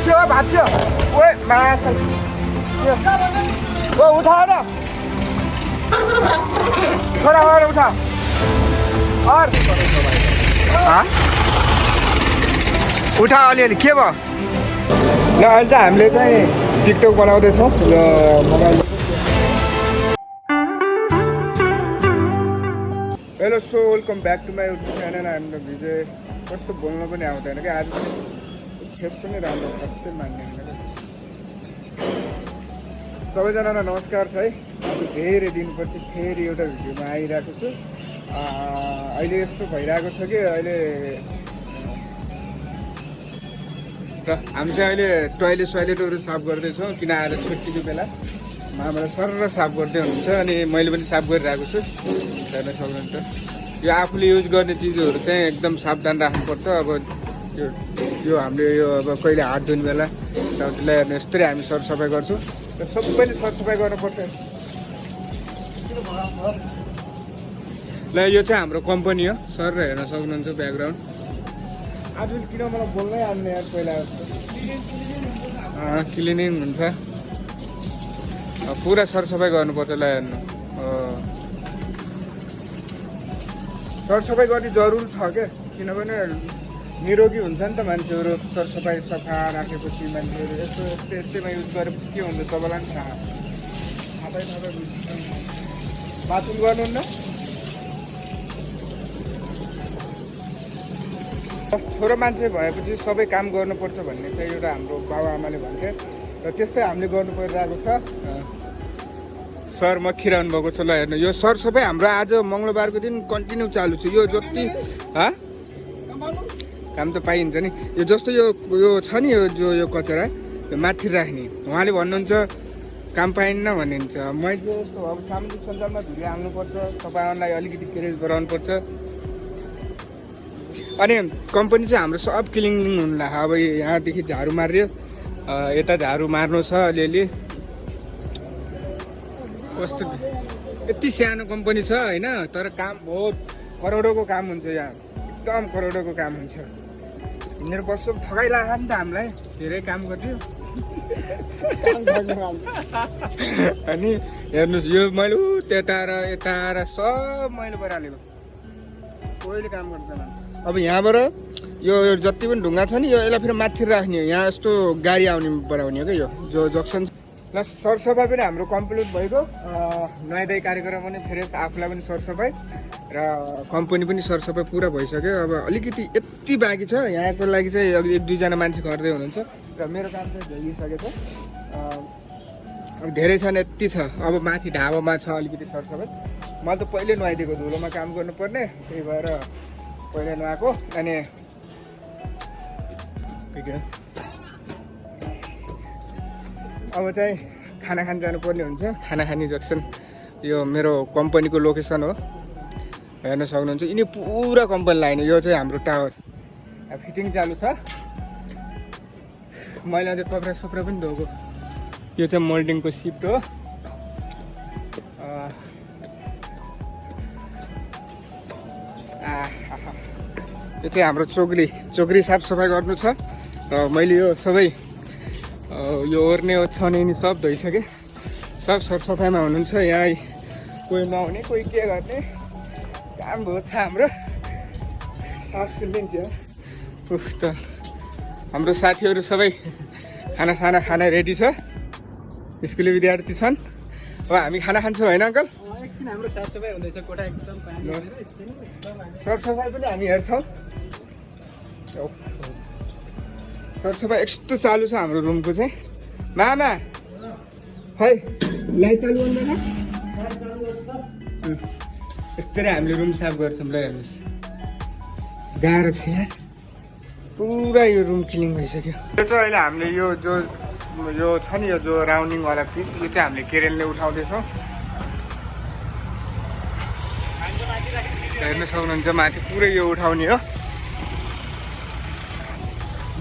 भाँच्यो ओए मास ओ उठाओ न छोरा और उठा और उठा अलिअलि के भयो ल अहिले चाहिँ हामीले चाहिँ टिकटक बनाउँदैछौँ र mobile hello so welcome back to my YouTube channel हाम्रो विजय कस्तो बोल्न पनि आउँदैन क्या आज खेप पनि राम्रो खस्सै मान्दैन सबैजनालाई नमस्कार छ है आज धेरै दिनपछि फेरि एउटा भिडियोमा आइरहेको छु अहिले यस्तो भइरहेको छ कि अहिले हामी चाहिँ अहिले टोइलेटहरू साफ गर्दैछौँ किन आज छुट्टीको बेला मामाले सरर साफ गर्दै हुनुहुन्छ अनि मैले पनि साफ गरिरहेको छु हेर्न सक्नुहुन्छ यो आफूले युज गर्ने चिजहरू चाहिँ एकदम सावधान राख्नुपर्छ अब यो हामीले यो अब कहिले हात धुने बेला त्यसलाई हेर्नु यस्तै हामी सरसफाइ गर्छौँ र सबैले सरसफाइ गर्नुपर्छ ल यो चाहिँ हाम्रो कम्पनी हो सर हेर्न सक्नुहुन्छ ब्याकग्राउन्ड आज किन मलाई बोल्नै आउने यार पहिला क्लिनिङ हुन्छ पुरा सरसफाइ गर्नुपर्छ ल हेर्नु सरसफाइ गर्ने जरुरी छ क्या किनभने निरोगी हुन्छ नि त मान्छेहरू सरसफाइ सफा राखेपछि मान्छेहरू यस्तैमा युज गरेपछि के हुन्छ तपाईँलाई पनि थाहा बाथरुम गर्नुहुन्न छोरो मान्छे भएपछि सबै काम गर्नुपर्छ भन्ने चाहिँ एउटा हाम्रो बाबुआमाले भन्थे र त्यस्तै हामीले गर्नु परिरहेको छ सर मखिरहनु भएको छ ल हेर्नु यो सरसफाइ हाम्रो आज मङ्गलबारको दिन कन्टिन्यू चालु छ यो जति काम त पाइन्छ नि यो जस्तो यो छ नि यो कचरा यो माथि राख्ने उहाँले भन्नुहुन्छ काम पाइन्न भन्नुहुन्छ मैले चाहिँ यस्तो अब सामाजिक सञ्जालमा धुरी हाल्नुपर्छ तपाईँहरूलाई अलिकति केरेज गराउनुपर्छ अनि कम्पनी चाहिँ हाम्रो सब क्लिनिङ हुनु लाग्यो अब यहाँदेखि झाडु मार्यो यता झाडु मार्नु छ अलिअलि कस्तो यति सानो कम्पनी छ होइन तर काम बहुत करोडौँको काम हुन्छ यहाँ एकदम करोडौँको काम हुन्छ हिँडेर बस्छौँ थकाइ लाग्यो नि त हामीलाई धेरै काम गरिदियो अनि हेर्नुहोस् यो मैले त्यता र यता र सब मैले परिहालेको कोहीले काम गर्दैन अब यहाँबाट यो जति पनि ढुङ्गा छ नि यो यसलाई फेरि माथि राख्ने हो यहाँ यस्तो गाडी आउने बनाउने हो क्या यो जो जक्सन प्लस सरसफाइ पनि हाम्रो कम्प्लिट भइगयो नुहाइधुवाइ कार्यक्रम पनि फेरि आफूलाई पनि सरसफाइ र कम्पनी पनि सरसफाइ पुरा भइसक्यो अब अलिकति यति बाँकी छ यहाँको लागि चाहिँ एक दुईजना मान्छे गर्दै हुनुहुन्छ र मेरो काम चाहिँ भइसकेको छ अब धेरै छन् यति छ अब माथि ढाबामा छ अलिकति सरसफाइ मैले त पहिले नुहाइदिएको धुलोमा काम गर्नुपर्ने त्यही भएर पहिला नुहाएको अनि अब चाहिँ खाना खान जानुपर्ने हुन्छ खाना खाने जक्सन यो मेरो कम्पनीको लोकेसन हो हेर्न सक्नुहुन्छ यिनी पुरा कम्पनी लाग्ने यो चाहिँ हाम्रो टावर फिटिङ चालु छ मैले अझै कपडा सपडा पनि धोएको यो चाहिँ मोल्डिङको सिफ्ट हो यो चाहिँ हाम्रो चोकरी साफसफाइ गर्नु छ र मैले यो सबै यो ओर्ने छने नि सब धोइसकेँ सब सरसफाइमा हुनुहुन्छ यहाँ कोही नहुने कोही के गर्ने काम बहुत छ हाम्रो सास फुलिन्छ उफ त हाम्रो साथीहरू सबै खाना खाना रेडी छ स्कुले विद्यार्थी छन् अब हामी खाना खान्छौँ होइन अङ्कल एकछिन हाम्रो सरसफाइ हुँदैछ कोठा एकदम सरसफाइ पनि हामी हेर्छौँ सरसफाइ यस्तो चालु छ हाम्रो रुमको चाहिँ मामा खै लाइट चालु गर्दैन यस्तै हामीले रुम साफ गर्छौँ ल हेर्नुहोस् गाह्रो छ यार पुरा यो रुम क्लिन भइसक्यो यो चाहिँ अहिले हामीले यो छ नि यो जो राउन्डिङवाला पिस यो चाहिँ हामीले केरेनले उठाउँदैछौँ हेर्न सक्नुहुन्छ माथि पुरै यो उठाउने हो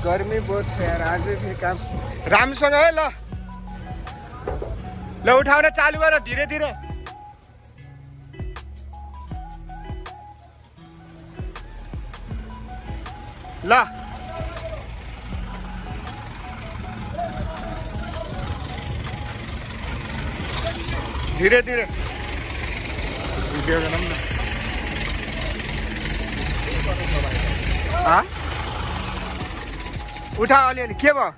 गर्मी बहुत छ यार आज फेरि काम राम्रोसँग है ल उठाउन चालु गर धीरे धीरे ल धीरे धीरे भिडियो गरौँ न। उठा अलिअलि के भयो?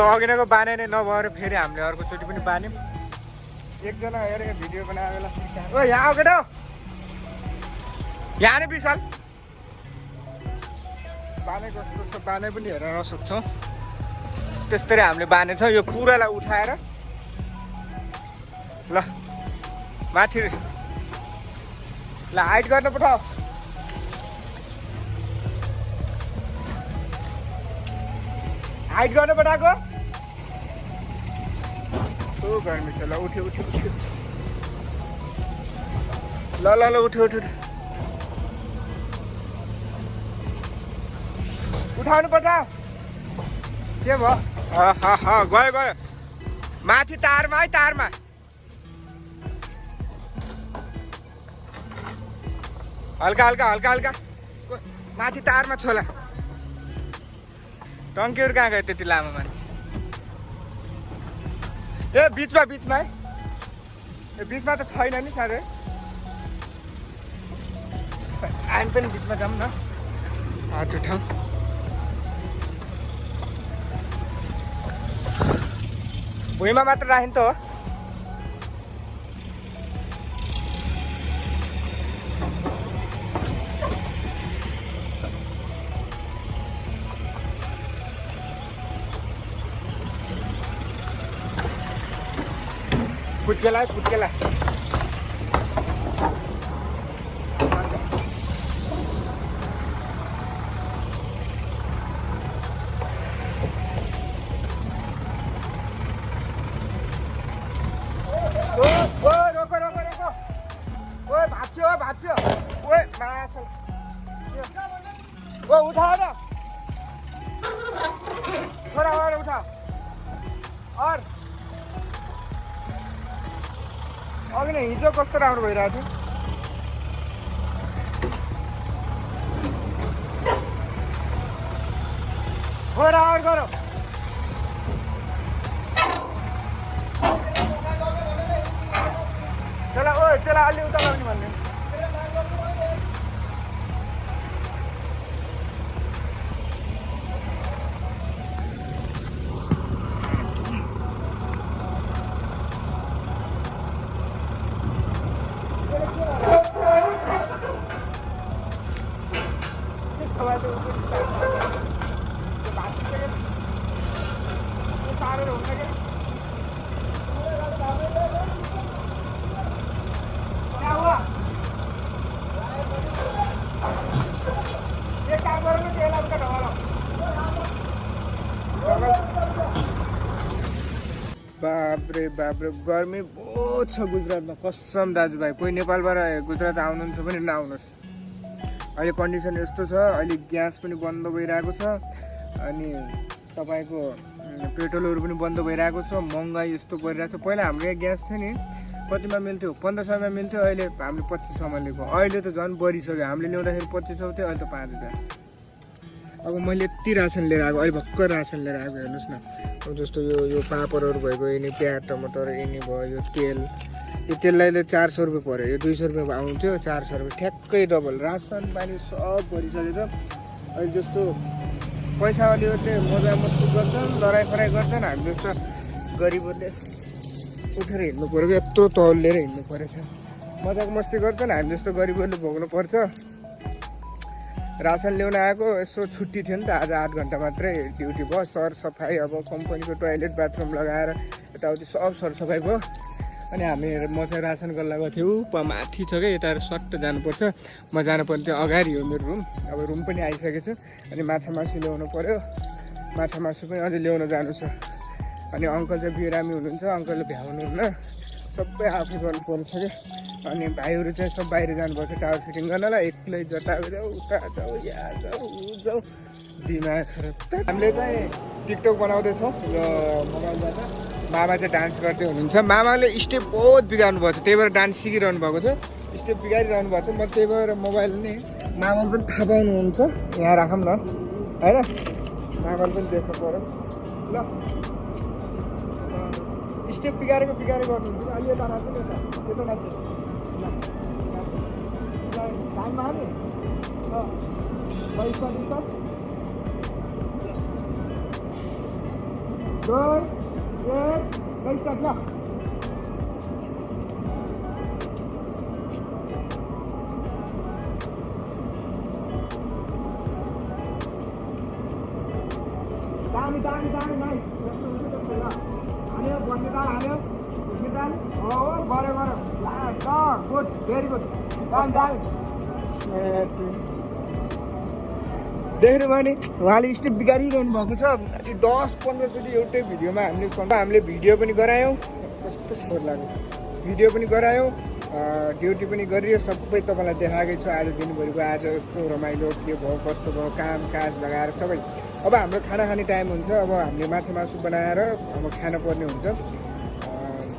अघिनको बाने नै नभएर फेरि हामीले अर्कोचोटि पनि बान्यौँ। एकजना हेरेको भिडियो बनाएर बेला ओ यहाँ आऊ केटा, यहाँ नै विशाल बाने कस्तो छ बाने पनि हेरेर नसक्छौँ। त्यस्तै हामीले बानेछौँ। यो पुरालाई उठाएर ल माथि ल हाइट गर्न पठाऊ। हाइट गर्न पठाएको ओ गर्मी छ। ल उठ्यो उठ्यो उठ्यो ल ल ल उठ्यो उठ्यो उठाउनु पठाऊ। के भयो? गयो गयो माथि तारमा है तारमा। हल्का हल्का हल्का हल्का माथि तारमा छोला। टङ्कीहरू कहाँ गयो त्यति लामो मान्छे? ए बिचमा बिचमा है। ए बिचमा त छैन नि साह्रै। हामी पनि बिचमा जाऊँ न। त्यो ठाउँ भुइँमा मात्र राख्नु त हो। फुटकेला फुटकेला रोको रोको रोको ओ भाँच्यो भाँच्यो ओ मासल ओ उठाओ न छोरा और उठाओ। और अघि नै हिजो कस्तो राम्रो भइरहेको थियो। छोरा और गरौ। चला ओ चला अलि उता लाग्ने भन्ने। बापरे बापरे गर्मी बहुत छ गुजरातमा कसम दाजुभाइ। कोही नेपालबाट गुजरात आउनुहुन्छ भने नआउनुहोस्। अहिले कन्डिसन यस्तो छ, अहिले ग्यास पनि बन्द भइरहेको छ अनि तपाईँको पेट्रोलहरू पनि बन्द भइरहेको छ। महँगाई यस्तो परिरहेको छ। पहिला हाम्रो यहाँ ग्यास थियो नि कतिमा मिल्थ्यो? 1500मा मिल्थ्यो। अहिले हामीले 2500मा लिएको। अहिले त झन् बढिसक्यो। हामीले ल्याउँदाखेरि 2500 थियो, अहिले त 5000। अब मैले यति रासन लिएर आएको, अहिले भर्खर रासन लिएर आएको हेर्नुहोस् न। अब जस्तो यो पापडहरू भइगयो, यिनी प्याज टमाटर यिनी भयो, यो तेल, यो तेललाई 400 रुपियाँ पऱ्यो। यो 200 रुपियाँ आउँथ्यो, 400 रुपियाँ ठ्याक्कै डबल। रासन पानी सब भरिसकेको छ। अहिले जस्तो पैसावालीहरूले मजा मस्ती गर्छन्, लडाइँ फराइ गर्छन्। हामी जस्तो गरिबहरूले उठेर हिँड्नु पऱ्यो कि यत्रो तौल लिएर हिँड्नु परेछ। मजाक मस्ती गर्छन्, हामी जस्तो गरिबहरूले भोग्नु पर्छ। रासन ल्याउन आएको, यसो छुट्टी थियो नि त आज, 8 घन्टा मात्रै ड्युटी भयो। सरसफाइ अब कम्पनीको टोयलेट बाथरुम लगाएर यताउति सब सरसफाइ भयो। अनि म चाहिँ रासन गर्न गएको थियौँ। माथि छ क्या, यता सट्ट जानुपर्छ। म जानुपर्ने थियो अगाडि हो मेरो रुम। अब रुम पनि आइसकेको छु। अनि माछा मासु ल्याउनु पऱ्यो। माछा मासु पनि अझै ल्याउन जानु छ। अनि अङ्कल चाहिँ बिरामी हुनुहुन्छ, अङ्कलले भ्याउनुहुन्न। सबै आफै गर्नुपर्छ क्या। अनि भाइहरू चाहिँ सब बाहिर जानुपर्छ टावर फिटिङ गर्नलाई। एक्लै जता जाऊ उता जाऊ यहाँ जाऊ ऊ जाऊ, दिमाग खराब। हामीले चाहिँ टिकटक बनाउँदैछौँ यो मोबाइलबाट। मामा चाहिँ डान्स गर्दै हुनुहुन्छ। मामाले स्टेप बहुत बिगार्नु भएको छ, त्यही भएर डान्स सिकिरहनु भएको छ। स्टेप बिगारिरहनु भएको छ। म त्यही भएर मोबाइल नै मामाले पनि थाहा पाउनुहुन्छ। यहाँ राखौँ न होइन, मामाले पनि देख्नु पऱ्यो। ल स्टेप बिगारेको गर्नुहुन्छ अलि यता नाच्नु नि यता नाच्नु टाइममा हाल्ने दामी नाइस हाल्यो बस्ने ताल हाल्यो उठ्ने ताल हो गऱ्यो गुड भेरी गुड दामी देख्नुभयो नि उहाँले स्टेप बिगारिरहनु भएको छ 10-15 चोटि एउटै भिडियोमा हामीले भिडियो पनि गरायौँ कस्तो फोहोर लाग्यो भिडियो पनि गरायौँ ड्युटी पनि गरियो सबै तपाईँलाई देखाएकै छु आज दिनभरिको आज यस्तो रमाइलो के भयो कस्तो भयो काम काज लगाएर सबै अब हाम्रो खाना खाने टाइम हुन्छ अब हामीले मासु बनाएर अब खान पर्ने हुन्छ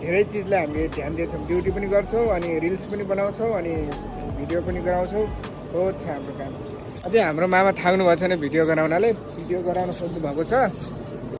धेरै चिजलाई हामीले ध्यान दिएछौँ ड्युटी पनि गर्छौँ अनि रिल्स पनि बनाउँछौँ अनि भिडियो पनि गराउँछौँ बहुत छ हाम्रो काम अझै हाम्रो मामा थाक्नु भएको छैन भिडियो गराउन खोज्नु भएको छ